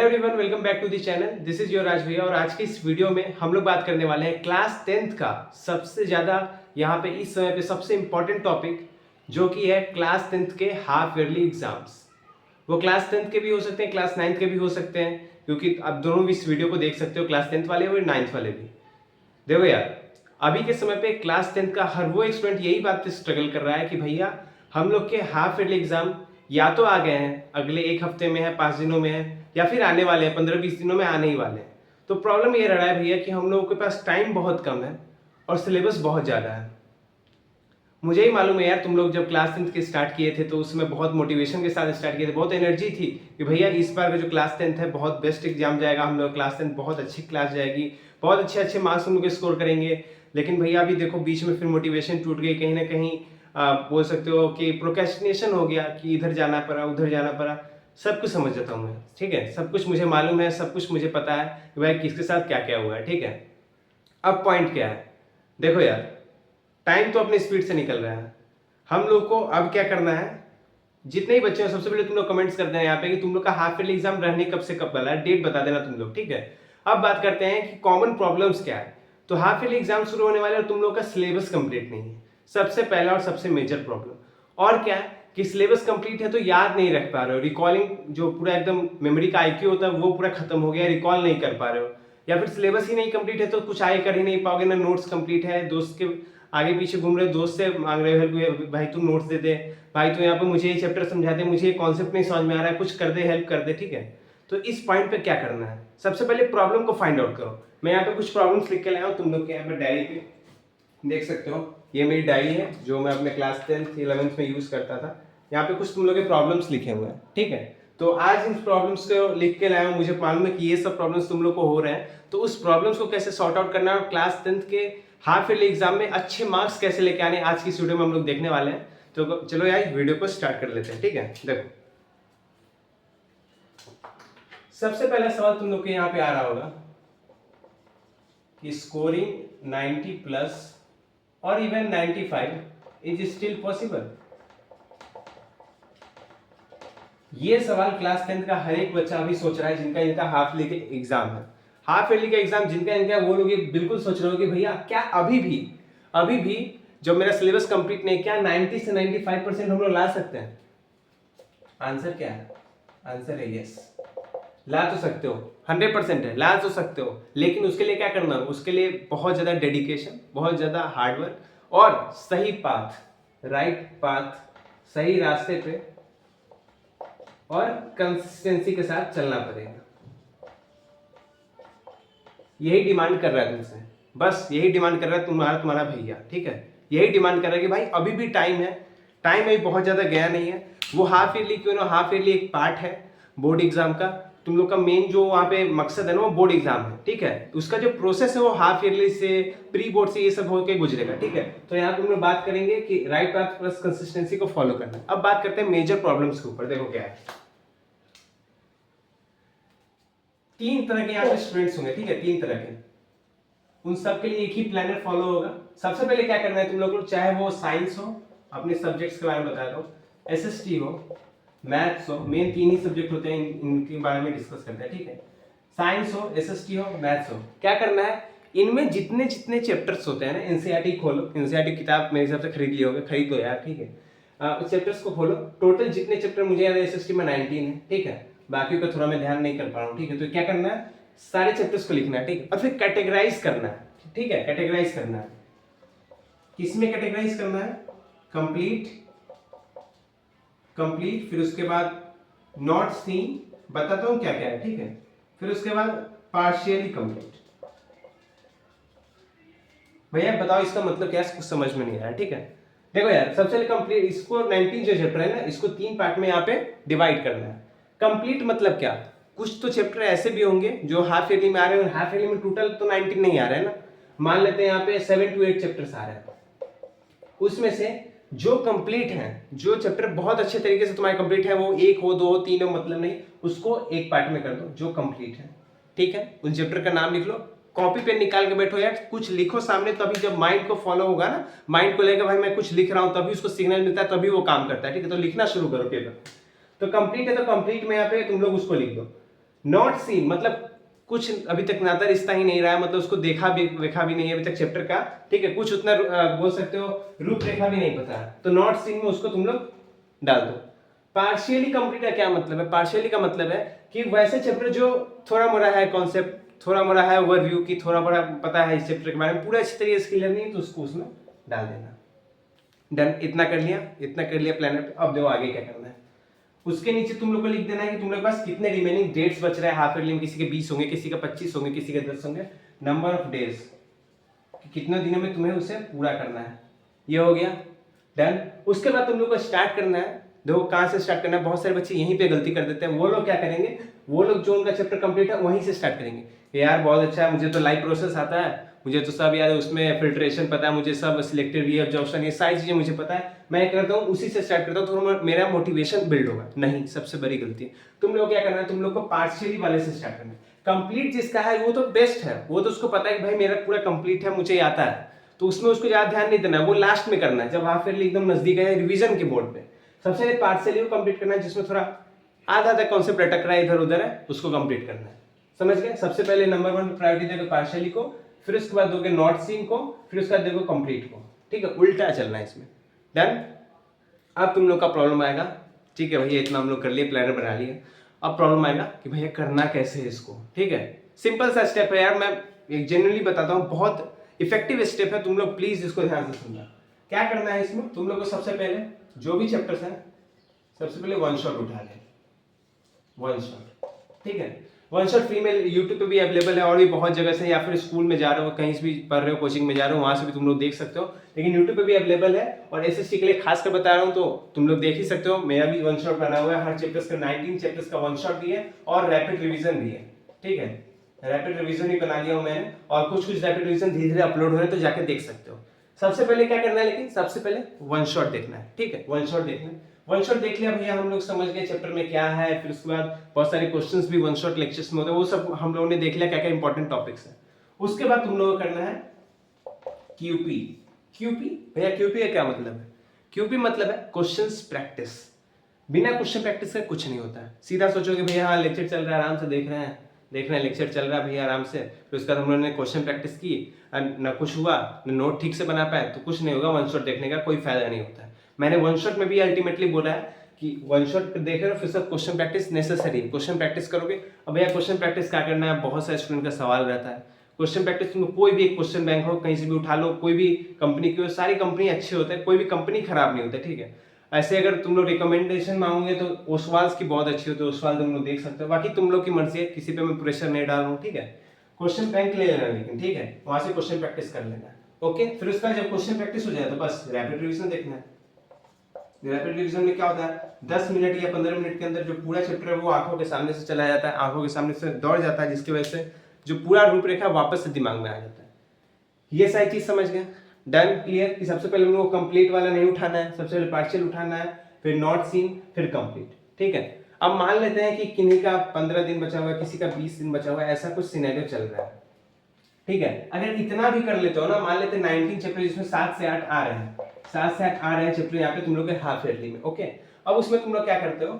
Everyone, welcome back to the channel. This is your Raj भैया और आज की इस वीडियो में हम लोग बात करने वाले हैं क्लास 10th का सबसे ज़्यादा यहाँ पे इस समय पे सबसे इम्पोर्टेंट टॉपिक जो कि है क्लास 10th के हाफ ईयरली एग्जाम्स। वो क्लास 10th के भी हो सकते हैं, क्लास 9th के भी हो सकते हैं, क्योंकि आप दोनों भी इस वीडियो को देख सकते हो, क्लास 10th वाले और 9th वाले भी। देखो यार, अभी के समय पे क्लास 10th का हर वो एक स्टूडेंट यही बात पे स्ट्रगल कर रहा है कि भैया हम लोग के हाफ ईयरली एग्जाम या तो आ गए हैं, अगले एक हफ्ते में है, 5 दिनों में है, या फिर आने वाले हैं, 15-20 दिनों में आने ही वाले हैं। तो प्रॉब्लम ये रहा है भैया कि हम लोगों के पास टाइम बहुत कम है और सिलेबस बहुत ज़्यादा है। मुझे ही मालूम है यार, तुम लोग जब क्लास 10th के स्टार्ट किए थे तो उसमें बहुत मोटिवेशन के साथ स्टार्ट किए थे, बहुत एनर्जी थी कि भैया इस बार का जो क्लास 10th है बहुत बेस्ट एग्जाम जाएगा, हम लोग क्लास 10th बहुत अच्छी क्लास जाएगी, बहुत अच्छे अच्छे मार्क्स हम लोग स्कोर करेंगे। लेकिन भैया अभी देखो बीच में फिर मोटिवेशन टूट गई, कहीं ना कहीं बोल सकते हो कि प्रोक्रेस्टिनेशन हो गया कि इधर जाना पड़ा, उधर जाना पड़ा। सब कुछ समझ जाता हूँ मैं, ठीक है, सब कुछ मुझे मालूम है, सब कुछ मुझे पता है कि भाई किसके साथ क्या क्या हुआ है, ठीक है। अब पॉइंट क्या है, देखो यार, टाइम तो अपनी स्पीड से निकल रहा है। हम लोग को अब क्या करना है, जितने ही बच्चे हैं सबसे पहले तुम लोग कमेंट्स कर देना यहाँ पे कि तुम लोग का हाफ ईयरली एग्जाम रहने कब से कब वाला है, डेट बता देना तुम लोग, ठीक है। अब बात करते हैं कि कॉमन प्रॉब्लम्स क्या है। तो हाफ ईयरली एग्जाम शुरू होने वाले और तुम लोग का सिलेबस कंप्लीट नहीं है, सबसे पहला और सबसे मेजर प्रॉब्लम। और क्या है कि सिलेबस कंप्लीट है तो याद नहीं रख पा रहे हो, रिकॉलिंग जो पूरा एकदम मेमोरी का आईक्यू होता है वो पूरा खत्म हो गया, रिकॉल नहीं कर पा रहे हो, या फिर सिलेबस ही नहीं कंप्लीट है तो कुछ आगे कर ही नहीं पाओगे ना। नोट्स कंप्लीट है, दोस्त के आगे पीछे घूम रहे हो, दोस्त से मांग रहे हो हेल्प, भाई तू नोट्स दे दे, भाई तू यहाँ पे मुझे ये चैप्टर समझा दे, मुझे ये कॉन्सेप्ट नहीं समझ में आ रहा है, कुछ कर दे, हेल्प कर दे, ठीक है। तो इस पॉइंट पे क्या करना है, सबसे पहले प्रॉब्लम को फाइंड आउट करो। मैं यहाँ पे कुछ प्रॉब्लम्स लिख के लाया हूँ, तुम लोग के यहाँ पे डायरी पे देख सकते हो, ये मेरी डायरी है जो मैं अपने क्लास 10th 11th में यूज करता था। यहाँ पे कुछ तुम लोग के प्रॉब्लम्स लिखे हुए हैं, ठीक है। तो आज इन प्रॉब्लम्स को लिख के लाया हूँ, मुझे मालूम है कि ये सब प्रॉब्लम्स तुम लोग को हो रहे हैं, तो उस प्रॉब्लम्स को कैसे सॉर्ट आउट करना है और क्लास 10th के हाफ ईयरली एग्जाम में अच्छे मार्क्स कैसे लेके आने, आज की वीडियो में हम लोग देखने वाले हैं। तो चलो यार वीडियो को स्टार्ट कर लेते हैं, ठीक है। देखो, सबसे पहला सवाल तुम लोग के यहाँ पे आ रहा होगा कि स्कोरिंग 90 प्लस और इवन 95 इज स्टिल पॉसिबल। ये सवाल क्लास 10th का हर एक बच्चा अभी सोच रहा है, जिनका इनका हाफ ईयरली एग्जाम है, हाफ ईयरली का एग्जाम जिनका इनका, वो लोग ये बिल्कुल सोच रहे हो कि भैया क्या अभी भी जब मेरा सिलेबस कंप्लीट नहीं, क्या 90 से 95% हम लोग ला सकते हैं? आंसर क्या है? आंसर है यस, ला तो सकते हो, 100% है, ला तो सकते हो। लेकिन उसके लिए क्या करना है? उसके लिए बहुत ज्यादा डेडिकेशन, बहुत ज्यादा हार्डवर्क और सही पाथ, राइट पाथ, सही रास्ते पे और कंसिस्टेंसी के साथ चलना पड़ेगा। यही डिमांड कर रहा है तुमसे, बस यही डिमांड कर रहा है तुम्हारा भैया, ठीक है। यही डिमांड कर रहा है कि भाई अभी भी टाइम है, टाइम अभी बहुत ज्यादा गया नहीं है। वो हाफ ईयरली क्यों ना, हाफ ईयरली एक पार्ट है बोर्ड एग्जाम का। तुम लोग का मेन जो वहाँ पे मकसद है ना, वो बोर्ड एग्जाम है, ठीक है। उसका जो प्रोसेस है वो हाफ ईयरली से, प्री बोर्ड से, ये सब होकर गुजरेगा, ठीक है। तो यहाँ पे हम लोग बात करेंगे कि राइट पाथ प्लस कंसिस्टेंसी को फॉलो करना। अब बात करते हैं मेजर प्रॉब्लम्स के ऊपर। देखो क्या है, 3 तरह के यहाँ पे स्टूडेंट्स होंगे, ठीक है, 3 तरह के। उन सब के लिए एक ही प्लानर फॉलो होगा। सबसे पहले क्या करना है तुम लोग को, चाहे वो साइंस हो, अपने सब्जेक्ट्स के बारे में बता दो, एसएसटी हो, मैथ्स हो, मेन 3 ही सब्जेक्ट होते हैं, इनके बारे में डिस्कस करते हैं, ठीक है। साइंस हो, एसएसटी हो, मैथ्स हो, क्या करना है, इनमें जितने जितने चैप्टर्स होते हैं ना, एनसीईआरटी खोलो, एनसीईआरटी किताब मेरे हिसाब से खरीद ली होगी, खरीद लो यार, ठीक है। उस चैप्टर्स को खोलो, टोटल जितने चैप्टर मुझे याद है एसएसटी में 19 है, ठीक है। बाकी का थोड़ा मैं ध्यान नहीं कर पा रहा हूँ, ठीक है। तो क्या करना है, सारे चैप्टर्स को लिखना है, ठीक है, और फिर कैटेगराइज करना है, ठीक है। कैटेगराइज करना है, किसमें कैटेगराइज करना है, कंप्लीट, कंप्लीट, फिर उसके बाद नॉट सीन, बताता हूं क्या क्या है, ठीक है। फिर उसके बाद पार्शियली कंप्लीट। भैया बताओ इसका मतलब क्या है, कुछ समझ में नहीं आ रहा है, ठीक है। देखो यार, सबसे पहले कंप्लीट, इसको 19 जो चैप्टर है ना, इसको 3 पार्ट में यहाँ पे डिवाइड करना है। कंप्लीट मतलब क्या, कुछ तो चैप्टर ऐसे भी होंगे जो हाफ ईयरली में आ रहे हैं, हाफ ईयरली में टोटल तो 19 नहीं आ रहे हैं ना, मान लेते हैं यहाँ पे 7 to 8 चैप्टर्स आ रहे हैं। उसमें से जो कंप्लीट है, जो चैप्टर बहुत अच्छे तरीके से तुम्हारे कंप्लीट है, वो 1 हो, 2 हो, 3 हो, मतलब नहीं, उसको एक पार्ट में कर दो जो कंप्लीट है, ठीक है। उन चैप्टर का नाम लिख लो, कॉपी पेन निकाल के बैठो यार, कुछ लिखो सामने, तभी जब माइंड को फॉलो होगा ना, माइंड को लेकर भाई मैं कुछ लिख रहा हूं, तभी उसको सिग्नल मिलता है, तभी वो काम करता है, ठीक है। तो लिखना शुरू करो पेपर। तो कंप्लीट है तो कंप्लीट में यहाँ पे तुम लोग उसको लिख दो। नॉट सीन मतलब कुछ अभी तक नाता रिश्ता ही नहीं रहा है, मतलब उसको देखा भी नहीं है अभी तक चैप्टर का, ठीक है, कुछ उतना बोल सकते हो रूपरेखा भी नहीं पता है, तो नॉट सीन में उसको तुम लोग डाल दो। पार्शियली कंप्लीट का क्या मतलब है? पार्शियली का मतलब है कि वैसे चैप्टर जो थोड़ा मोड़ा है कॉन्सेप्ट, थोड़ा मोड़ा है ओवरव्यू की, थोड़ा बड़ा पता है इस चैप्टर के बारे में, पूरा अच्छी तरीके से क्लियर नहीं है तो उसको उसमें डाल देना। डन, इतना कर लिया, इतना कर लिया प्लानर। अब देखो आगे क्या करना है। उसके नीचे तुम लोग को लिख देना है कि तुम लोग के पास कितने रिमेनिंग डेट्स बच रहे हैं हाफ ईयरली में। किसी के 20 होंगे, किसी का 25 होंगे, किसी के 10 होंगे। नंबर ऑफ डेज कि कितने दिनों में तुम्हें उसे पूरा करना है। ये हो गया डन। उसके बाद तुम लोग को स्टार्ट करना है। देखो कहाँ से स्टार्ट करना है, बहुत सारे बच्चे यहीं पे गलती कर देते हैं। वो लोग क्या करेंगे, वो लोग जो उनका चैप्टर कंप्लीट है वहीं से स्टार्ट करेंगे। यार बहुत अच्छा है, मुझे तो लाइव प्रोसेस आता है, मुझे तो सब यार उसमें फिल्ट्रेशन पता है, मुझे सब सिलेक्टिव रीअब्जॉर्प्शन ये सारी चीजें मुझे पता है, मैं करता हूँ उसी से स्टार्ट करता हूँ तो मेरा मोटिवेशन बिल्ड होगा। नहीं, सबसे बड़ी गलती है। तुम लोग क्या करना है, तुम लोग को पार्शियली वाले से स्टार्ट करना है। कंप्लीट जिसका है वो तो बेस्ट है, वो तो उसको पता है कि भाई मेरा पूरा कंप्लीट है, मुझे आता है, तो उसमें उसको ज्यादा ध्यान नहीं देना है, वो लास्ट में करना है जब हाफ ईयरली एकदम नजदीक है रिवीजन के बोर्ड पे। सबसे पहले पार्शियली कंप्लीट करना है, जिसमें थोड़ा आधा आधा कॉन्सेप्ट अटक रहा है इधर उधर है, उसको कंप्लीट करना है। समझ गए? सबसे पहले नंबर 1 प्रायोरिटी देगा पार्शियली को, फिर उसके बाद दोगे नॉट सीन को, फिर उसके बाद देखो कंप्लीट को। ठीक है, उल्टा चलना है इसमें। डन। अब तुम लोग का प्रॉब्लम आएगा, ठीक है भैया इतना हम लोग कर लिए, प्लानर बना लिए, अब प्रॉब्लम आएगा कि भैया करना कैसे है इसको। ठीक है, सिंपल सा स्टेप है यार, मैं एक जनरली बताता हूँ, बहुत इफेक्टिव स्टेप है, तुम लोग प्लीज इसको ध्यान से सुनना। क्या करना है इसमें, तुम लोग को सबसे पहले जो भी चैप्टर्स हैं सबसे पहले वन शॉट उठा ले, वन शॉट। ठीक है, वन शॉट फ्री में यूट्यूब पे भी अवेलेबल है और भी बहुत जगह से, या फिर स्कूल में जा रहे हो, कहीं से भी पढ़ रहे हो, कोचिंग में जा रहे हो, वहां से भी तुम लोग देख सकते हो, लेकिन यूट्यूब पे भी अवेलेबल है। और एसएसटी के लिए खास कर बता रहा हूँ तो तुम लोग देख ही सकते हो, मेरा भी वन शॉट बना हुआ है, हर चैप्टर्स का 19 चैप्टर्स का वन शॉट भी है और रैपिड रिविजन भी है। ठीक है, रैपिड रिविजन ही बना लिया हूँ मैंने, और कुछ कुछ रैपिड रिविजन धीरे धीरे अपलोड हो रहे हैं तो जाके देख सकते हो। सबसे पहले क्या करना है, लेकिन सबसे पहले वन शॉट देखना है। ठीक है, वन शॉट देखना है। वन शॉट देख लिया भैया, हम लोग समझ गए चैप्टर में क्या है, फिर उसके बाद बहुत सारे क्वेश्चंस भी वन शॉट लेक्चर्स में होते हैं, वो सब हम लोगों ने देख लिया क्या क्या इंपॉर्टेंट टॉपिक्स है। उसके बाद तुम लोगों को करना है क्यूपी। क्यूपी भैया, क्यूपी का क्या मतलब है? क्यूपी मतलब है क्वेश्चंस प्रैक्टिस। बिना क्वेश्चन प्रैक्टिस का कुछ नहीं होता है। सीधा सोचोगे भैया हाँ लेक्चर चल रहा है, आराम से देख रहे हैं लेक्चर चल रहा है भैया आराम से, फिर उसके बाद हम लोगों ने क्वेश्चन प्रैक्टिस की, ना कुछ हुआ, ना नोट ठीक से बना पाए, तो कुछ नहीं होगा। वन शॉट देखने का कोई फायदा नहीं होता है। मैंने वन शॉट में भी अल्टीमेटली बोला है कि वन शॉट देख रहे हो, फिर सब question practice necessary, question practice करोगे। अब भैया क्वेश्चन प्रैक्टिस क्या करना है, बहुत सारे स्टूडेंट का सवाल रहता है। क्वेश्चन प्रैक्टिस में कोई भी एक क्वेश्चन बैंक हो, कहीं से भी उठा लो, कोई भी कंपनी की हो, सारी कंपनी अच्छी होता है, कोई भी कंपनी खराब नहीं होता। ठीक है, ऐसे अगर तुम लोग रिकमेंडेशन मांगोगे तो ओसवाल की बहुत अच्छी होती है, ओसवाल तुम लोग देख सकते हो। बाकी तुम लोग की मर्जी है, किसी पे मैं प्रेशर नहीं डाल रहा हूँ। ठीक है, क्वेश्चन बैंक ले लेना, लेकिन ठीक है वहां से क्वेश्चन प्रैक्टिस कर लेना। ओके, फिर उसका जब क्वेश्चन प्रैक्टिस हो जाए तो बस रैपिड रिवीजन देखना है। रैपिड रिवीजन में क्या होता है, 10 मिनट या 15 मिनट के अंदर जो पूरा चैप्टर है वो आंखों के सामने से चला जाता है, आंखों के सामने से दौड़ जाता है, जिसकी वजह से जो पूरा रूपरेखा वापस से दिमाग में आ जाता है। ये सारी चीज समझ गए? Done, clear? कि सबसे पहले हम लोग को कंप्लीट वाला नहीं उठाना है, सबसे पहले पार्शियल उठाना है, फिर नॉट सीन, फिर कंप्लीट। ठीक है, अब मान लेते हैं कि किन्हीं का 15 दिन बचा हुआ है, किसी का 20 दिन बचा हुआ है, ऐसा कुछ सिनेरियो चल रहा है। ठीक है, अगर इतना भी कर लेते हो ना, मान लेते हैं 19 चैप्टर जिसमें 7 से 8 आ रहे हैं, 7 से 8 आ रहे हैं चैप्टर यहाँ पे तुम लोग के हाफ ईयरली में। ओके, अब उसमें तुम लोग क्या करते हो,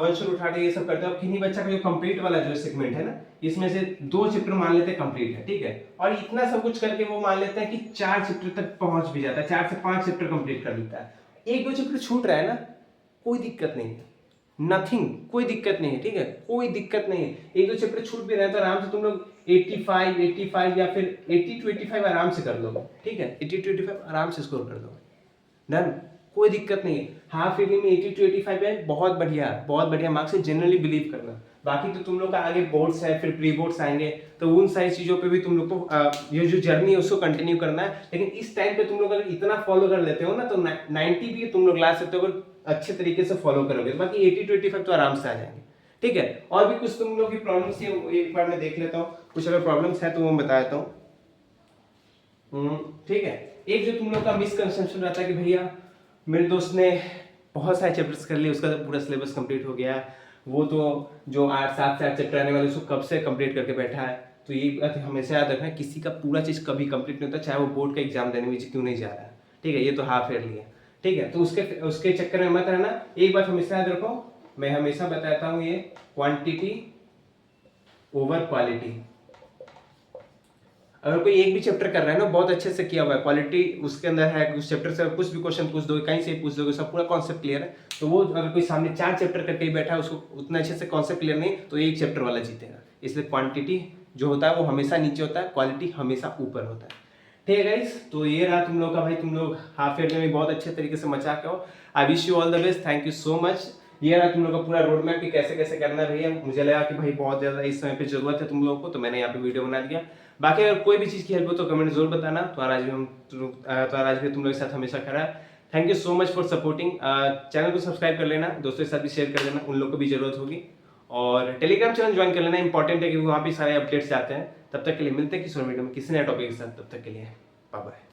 वन शॉट उठा के ये सब करते हो। अब किन्हीं बच्चा का जो कंप्लीट वाला जो सेगमेंट है ना, इसमें से 2 चैप्टर मान लेते हैं कंप्लीट है। ठीक है, और इतना सब कुछ करके वो मान लेते हैं कि 4 चैप्टर तक पहुंच भी जाता है, 4 से 5 चैप्टर कंप्लीट कर लेता है। 1-2 चैप्टर छूट रहा है ना, कोई दिक्कत नहीं है, नथिंग, कोई दिक्कत नहीं है। ठीक है, कोई दिक्कत नहीं है। 1-2 चैप्टर छूट भी रहे हैं तो आराम से तुम लोग 85 या फिर 80 to 85 आराम से कर लोगे। ठीक है, 80 to 85 आराम से स्कोर कर दोगे। डन, कोई दिक्कत नहीं है। हाफ ईयरली में 80 to 85 है, बहुत बढ़िया मार्क्स है, जनरली बिलीव करना। बाकी तो तुम लोग का आगे बोर्ड्स है, फिर प्री बोर्ड्स आएंगे, तो उन सारी चीजों पे भी तुम लोग को ये जो जर्नी है उसको कंटिन्यू करना है। लेकिन इस टाइम पे तुम लोग अगर इतना फॉलो कर लेते हो ना, तो 90 भी तुम लोग ला सकते हो अगर अच्छे तरीके से फॉलो करोगे। बाकी 80 to 85 तो आराम से आ जाएंगे। ठीक है, और भी कुछ तुम लोग की प्रॉब्लम्स है, एक बार मैं देख लेता हूँ, कुछ अगर प्रॉब्लम्स है तो वो बता देता हूँ। ठीक है, एक जो तुम लोग का मिसकंसेप्शन रहता है कि भैया मेरे दोस्त ने बहुत सारे चैप्टर्स कर लिए, उसका तो पूरा सिलेबस कंप्लीट हो गया, वो तो जो 7 से 8 चैप्टर आने वाले उसको कब से कंप्लीट करके बैठा है। तो ये बात हमेशा याद रखना, किसी का पूरा चीज़ कभी कंप्लीट नहीं होता, चाहे वो बोर्ड का एग्जाम देने में क्यों नहीं जा रहा है। ठीक है, ये तो हाफ ईयरली है। ठीक है, तो उसके चक्कर में मत रहना। एक बात हमेशा याद रखो, मैं हमेशा बताता हूँ, ये क्वांटिटी ओवर क्वालिटी। अगर कोई एक भी चैप्टर कर रहा है ना, बहुत अच्छे से किया हुआ है, क्वालिटी उसके अंदर है, उस चैप्टर से कुछ भी क्वेश्चन पूछ दो, कहीं से पूछ दोगे, सब पूरा कॉन्सेप्ट क्लियर है, तो वो अगर कोई सामने 4 चैप्टर करके ही बैठा है, उसको उतना अच्छे से कॉन्सेप्ट क्लियर नहीं, तो एक चैप्टर वाला जीतेगा। इसलिए क्वांटिटी जो होता है वो हमेशा नीचे होता है, क्वालिटी हमेशा ऊपर होता है। ठीक है गाइस, तो ये रहा तुम लोग का भाई, तुम लोग हाफ ईयर में भी बहुत अच्छे तरीके से मचा के हो। I wish you all the best, thank you so much. ये रहा तुम लोग का पूरा रोड मैप कि कैसे कैसे करना है भैया। मुझे लगा कि भाई बहुत ज़्यादा इस समय पे जरूरत है तुम लोगों को, तो मैंने यहाँ पे वीडियो बना दिया। बाकी अगर कोई भी चीज़ की हेल्प हो तो कमेंट जरूर बताना। तो आज भी तुम लोग के साथ हमेशा खड़ा है। Thank you so much for supporting. Channel को सब्सक्राइब कर लेना, दोस्तों के साथ भी शेयर कर देना, उन लोग को भी जरूरत होगी। और टेलीग्राम चैनल ज्वाइन कर लेना, इंपॉर्टेंट है, क्योंकि वहाँ भी सारे अपडेट्स आते हैं। तब तक के लिए मिलते हैं किसी और वीडियो में किसी नए टॉपिक के साथ। तब तक के लिए बाय बाय।